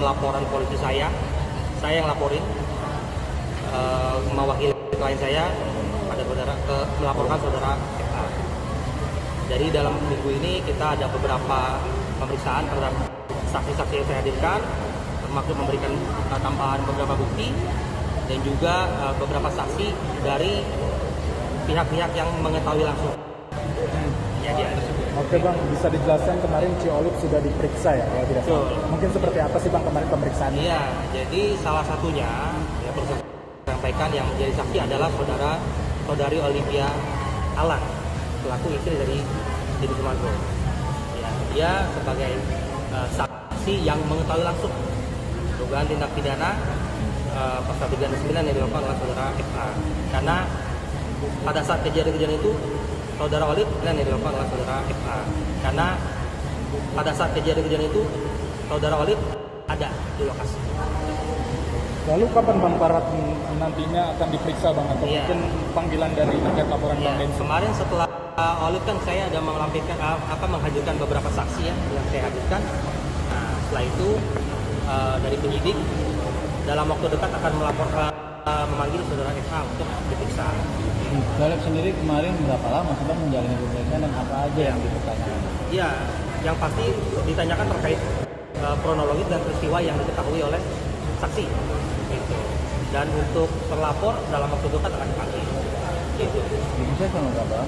dalam laporan polisi saya yang laporin mewakili klien saya pada saudara melaporkan saudara FA. Jadi dalam minggu ini kita ada beberapa pemeriksaan terhadap saksi-saksi yang saya hadirkan, termasuk memberikan tambahan beberapa bukti dan juga beberapa saksi dari pihak-pihak yang mengetahui langsung kejadian tersebut. Oke Bang, bisa dijelaskan kemarin Ciolip sudah diperiksa ya kalau tidak salah. Mungkin seperti apa sih Bang kemarin pemeriksaannya? Iya, jadi salah satunya ya perlu saya sampaikan yang menjadi saksi adalah saudari Olivia Alan, pelaku istri dari Didi Sumargo. Ya, dia sebagai saksi yang mengetahui langsung dugaan tindak pidana pasal 39 yang dilakukan oleh saudara FA. Karena pada saat kejadian itu saudara Olip yang dilakukan oleh saudara FA. Karena pada saat kejadian itu saudara Olip ada di lokasi. Lalu kapan Bang Farhat nantinya akan diperiksa Bang atau mungkin panggilan dari terkait laporan Bang Densu? Kemarin setelah Olip kan saya ada menghadirkan beberapa saksi ya yang saya hadirkan. Nah, setelah itu dari penyidik dalam waktu dekat akan melaporkan memanggil saudara FA untuk diperiksa. Olip sendiri kemarin berapa lama sudah menjalani pemeriksaan dan apa aja yang dipertanyakan? Iya, yang pasti ditanyakan terkait kronologis dan peristiwa yang diketahui oleh saksi. Gitu. Dan untuk terlapor dalam waktu dekat akan dipanggil. Gitu. Diperiksa sama berapa?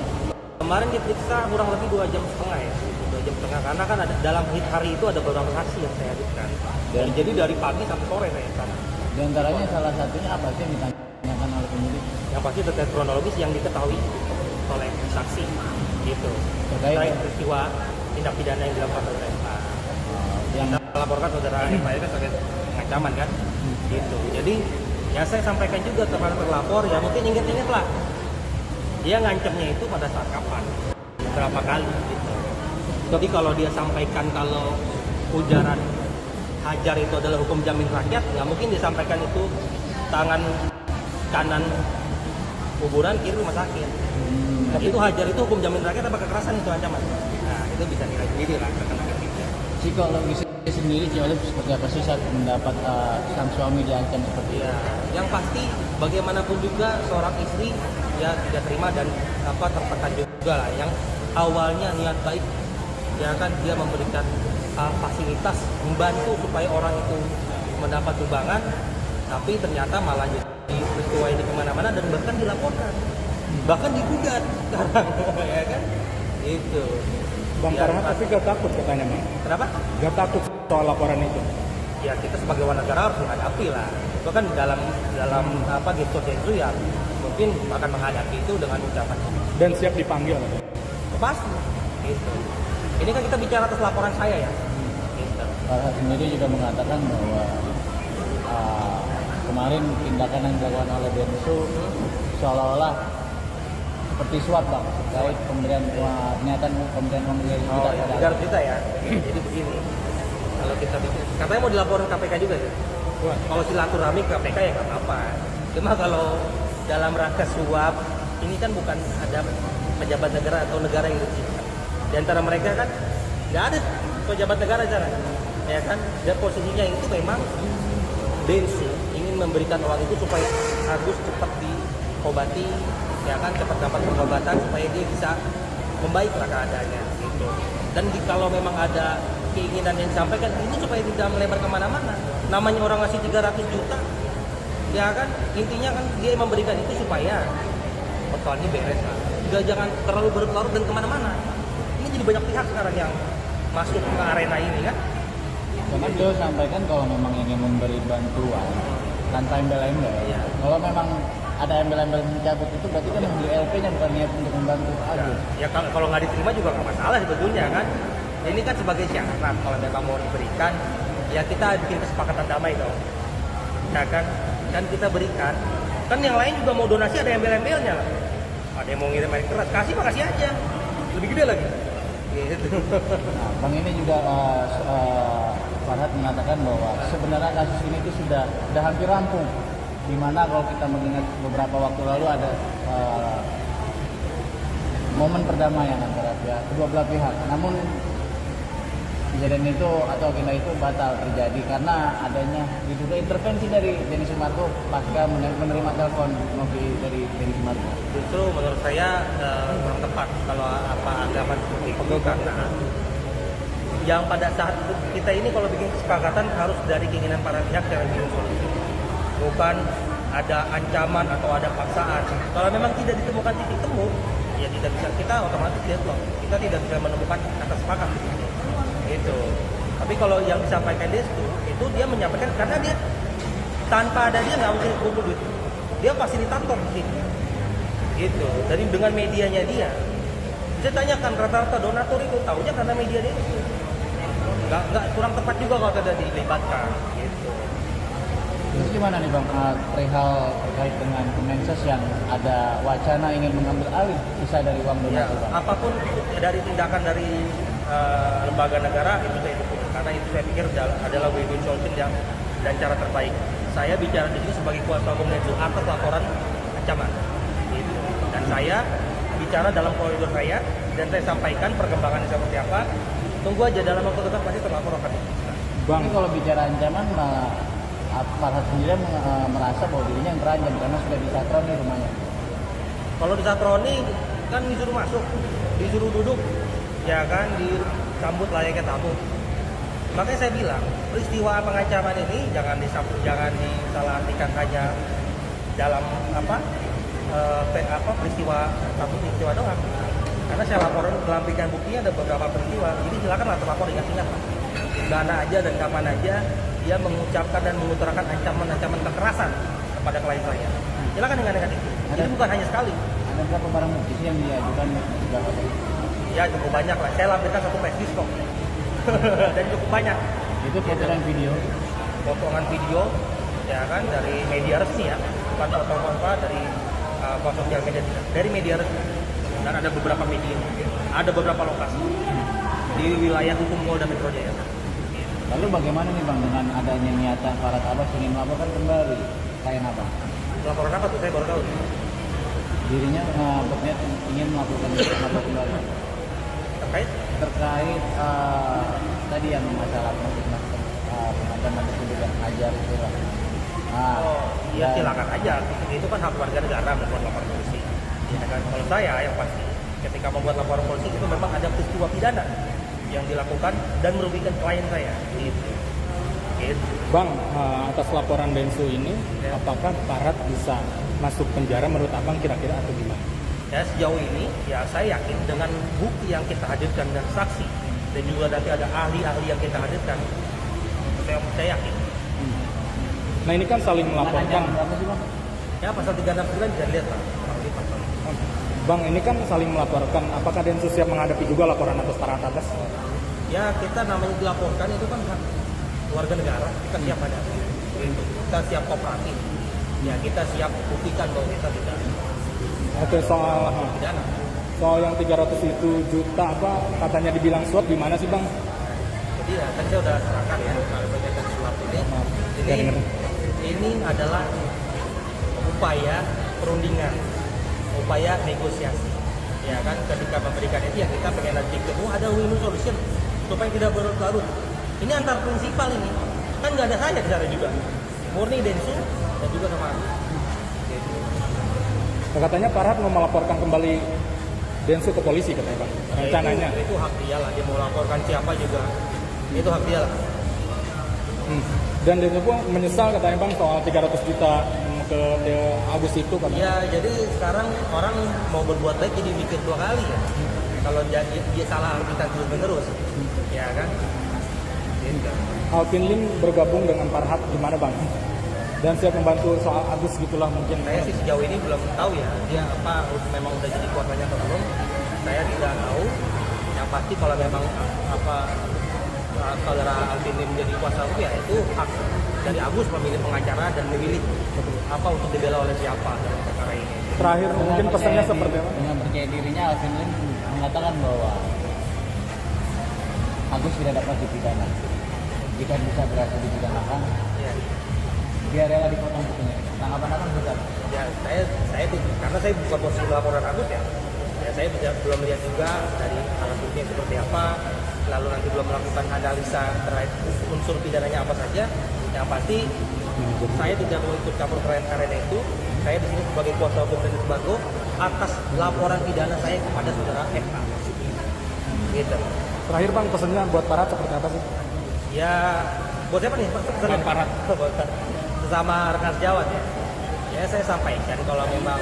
Kemarin diperiksa kurang lebih 2,5 jam ya. 2,5 jam karena kan ada dalam hari itu ada beberapa saksi yang saya hadirkan. Dan jadi dari pagi sampai sore saya sana. Di antaranya salah satunya apa sih yang ditanyakan oleh penyidik? Yang pasti terkait kronologis yang diketahui oleh saksi gitu. Terkait peristiwa tindak pidana yang dilakukan oleh FA. Yang laporkan saudara FA itu sebagai ancaman kan? Gitu. Jadi ya saya sampaikan juga kepada terlapor ya mungkin ingat-ingat lah. Dia ngancamnya itu pada saat kapan? Berapa kali gitu. Jadi kalau dia sampaikan kalau ujaran hajar itu adalah hukum jamin rakyat, nggak mungkin disampaikan itu tangan kanan kuburan, kiri rumah sakit. Tapi itu hajar itu hukum jamin rakyat apa kekerasan itu ancaman? Nah itu bisa nilai sendiri lah rekan-rekan kita. Psikologis sendiri Ciolip seperti apa sih saat mendapat sang suami diancam seperti itu? Ya, yang pasti bagaimanapun juga seorang istri ya tidak terima dan tertekan juga lah. Yang awalnya niat baik, ya kan dia memberikan fasilitas membantu supaya orang itu mendapat sumbangan, tapi ternyata malah jadi peristiwa ini kemana-mana dan bahkan dilaporkan, bahkan digugat sekarang, ya kan? Itu. Bang Farhat tapi gak takut katanya Bang? Kenapa? Gak takut soal laporan itu? Ya kita sebagai warga negara harus menghadapi lah. Itu kan dalam gestur itu ya mungkin akan menghadapi itu dengan ucapan. Dan siap dipanggil katanya? Pasti. Gitu. Ini kan kita bicara atas laporan saya ya. Gitu. Farhat sendiri juga mengatakan bahwa kemarin tindakan yang dilakukan oleh Densu seolah-olah seperti suap Bang, terkait pemberian pernyataan pemberian uang 300 juta ya. Jadi begini, kalau kita bikin, katanya mau dilaporin KPK juga ya. Kalau silaturahmi ke KPK ya nggak apa-apa. Cuma kalau dalam rangka suap, ini kan bukan ada pejabat negara atau negara yang dirugikan. Di antara mereka kan nggak ada pejabat negara cara, ya kan? Dan posisinya itu memang Densu ingin memberikan uang itu supaya Agus cepat diobati, ya kan, cepat dapat pengobatan supaya dia bisa membaiklah keadaannya gitu. Dan kalau memang ada keinginan yang disampaikan itu supaya tidak melebar kemana-mana. Namanya orang ngasih 300 juta, ya kan, intinya kan dia memberikan itu supaya persoalannya beres lah. Jangan terlalu berlarut dan kemana-mana. Ini jadi banyak pihak sekarang yang masuk ke arena ini kan. Karena beliau sampaikan kalau memang ingin memberi bantuan tanpa embel-embel. Iya. Kalau memang ada embel-embel mencabut itu berarti kan membeli LP-nya bukan niat untuk membantu Agus. Ya kalau nggak diterima juga nggak masalah sebetulnya kan. Ini kan sebagai syarat kalau memang mau diberikan, ya kita bikin kesepakatan damai dong. Ya kan kita berikan. Kan yang lain juga mau donasi ada embel-embelnya lah. Ada yang mau ngirim air keras, kasih aja. Lebih gede lagi. Gitu. Nah, Bang ini juga Farhat mengatakan bahwa sebenarnya kasus ini itu sudah hampir rampung. Dimana kalau kita mengingat beberapa waktu lalu ada momen perdamaian antara kedua belah pihak. Namun kejadian itu atau agenda itu batal terjadi karena adanya diduga intervensi dari Denny Sumargo pasca menerima telepon dari Denny Sumargo. Justru menurut saya kurang tepat kalau apa anggapan seperti itu, karena yang pada saat itu kita ini kalau bikin kesepakatan harus dari keinginan para pihak yang bikin solusi, bukan ada ancaman atau ada paksaan. Kalau memang tidak ditemukan titik temu, ya tidak bisa, kita otomatis deadlock, kita tidak bisa menemukan kata sepakat gitu. Tapi kalau yang disampaikan itu dia menyampaikan karena dia tanpa ada dia nggak mungkin kumpul duit, dia fasilitator di sini gitu. Dari dengan medianya dia bisa tanyakan rata-rata donatur itu tahunya karena media dia itu nggak kurang tepat juga kalau tidak dilibatkan gitu. Terus gimana nih Bang, perihal terkait dengan Kemensos yang ada wacana ingin mengambil alih sisa dari uang Ya, donasi Bang? apapun dari tindakan dari lembaga negara itu saya dukung, karena itu saya pikir adalah win-win solution dan cara terbaik. Saya bicara di sini sebagai kuasa hukum Densu atas laporan ancaman, gitu. Dan saya bicara dalam koridor saya dan saya sampaikan perkembangannya seperti apa. Tunggu aja dalam waktu dekat pasti terlapor akan diputuskan. Bang, Ini kalau bicara ancaman, Farhad sendiri merasa bahwa dirinya yang terancam karena sudah disatroni rumahnya. Kalau disatroni kan disuruh masuk, disuruh duduk, ya kan, disambut layaknya tamu. Makanya saya bilang peristiwa pengancaman ini jangan disalahartikan hanya dalam peristiwa satu peristiwa doang. Karena saya laporan melampikan buktinya ada beberapa peristiwa. Jadi silakanlah terlapor ingat-ingat. Mana aja dan kapan aja dia mengucapkan dan mengutarakan ancaman-ancaman kekerasan kepada klien saya. Silakan ingat-ingat itu. Jadi bukan hanya sekali. Ada berapa barang bukti yang diajukan juga? Ya cukup banyak lah. Saya lampirkan satu flash kok. Dan cukup banyak. Itu foto dan video. Potongan video, ya kan, dari media resmi ya, bukan potongan dari sosial media, dari media resmi. Dan ada beberapa media, ada beberapa lokasi di wilayah hukum Polda Metro Jaya. Lalu bagaimana nih Bang dengan adanya niatan Farhad Abbas ingin melaporkan kembali klien Abang? Laporan apa tuh? Saya baru tahu. Dirinya berniat ingin melaporkan kembali Terkait tadi yang masalah pengancaman tersebut yang ajar itu lah. ya silakan aja. Itu kan hak warga negara membuat laporan polisi. Ya kan? Kalau saya yang pasti ketika membuat laporan polisi itu memang ada peristiwa pidana yang dilakukan dan merugikan klien saya. Gitu. Bang, atas laporan Densu ini, apakah Farhad bisa masuk penjara menurut Abang kira-kira atau gimana? Ya sejauh ini, ya saya yakin dengan bukti yang kita hadirkan dan saksi dan juga nanti ada ahli-ahli yang kita hadirkan, saya yakin. Nah ini kan saling melaporkan. Berapa sih Bang? Ya pasal 369 bisa dilihat Pak. Bang, ini kan saling melaporkan. Apakah Densus siap menghadapi juga laporan atas Farhad Abbas? Ya kita namanya dilaporkan itu kan hak warga negara, kita siap ada. Kita siap kooperatif. Ya kita siap buktikan bahwa kita tidak Oke, soal yang 300 itu juta katanya dibilang suap, gimana sih Bang? Jadi ya kan saya udah serahkan ya kalau berkaitan suap ini. Ini adalah upaya perundingan, upaya negosiasi. Ya kan, ketika memberikan itu ya kita pengen nanti ada win-win solution supaya tidak berlarut. Ini antar prinsipal ini. Kan nggak ada saya di sana juga. Murni Densu dan juga sama aku. Katanya Farhad mau melaporkan kembali Densu ke polisi katanya Bang. Rencananya. Ya, itu hak dia lah, dia mau laporkan siapa juga. Itu hak dia lah. Dan Densu pun menyesal katanya Bang soal 300 juta ke Agus itu katanya. Ya, jadi sekarang orang mau berbuat baik jadi mikir 2 kali ya. Kalau dia salah artikan terus-menerus. Ya kan? Gitu. Alvin Lim bergabung dengan Farhad gimana Bang? Dan siap membantu soal Agus gitulah mungkin. Saya sih sejauh ini belum tahu ya dia memang udah jadi kuasanya atau belum. Saya tidak tahu. Yang pasti kalau memang saudara Alvin Lim menjadi kuasa hukum ya itu hak dari Agus memilih pengacara dan memilih untuk dibela oleh siapa dalam perkara ini. Terakhir mungkin pesannya seperti apa? Dengan percaya dirinya Alvin Lim mengatakan bahwa Agus tidak dapat dipidana. Jika bisa berhasil dipidanakan, Ya. dia rela dipotong bukunya. Tanggapan apa besar? Ya saya karena saya bukan posisi laporan Agus ya. Ya saya belum lihat juga dari alat buktinya seperti apa. lalu nanti belum melakukan analisa terkait unsur pidananya apa saja, yang pasti saya tidak mau ikut campur karena itu. Saya di sini sebagai kuasa hukum dari Sebago atas laporan pidana saya kepada saudara FA. Gitu. Terakhir Bang, pesannya buat Parat seperti apa sih? Ya, buat siapa nih? Buat Parat. Sesama rekan sejawat ya. Ya saya sampaikan kalau memang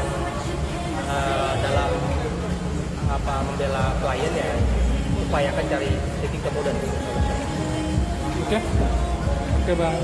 dalam membela klien ya, upayakan cari titik temu dan Oke Bang.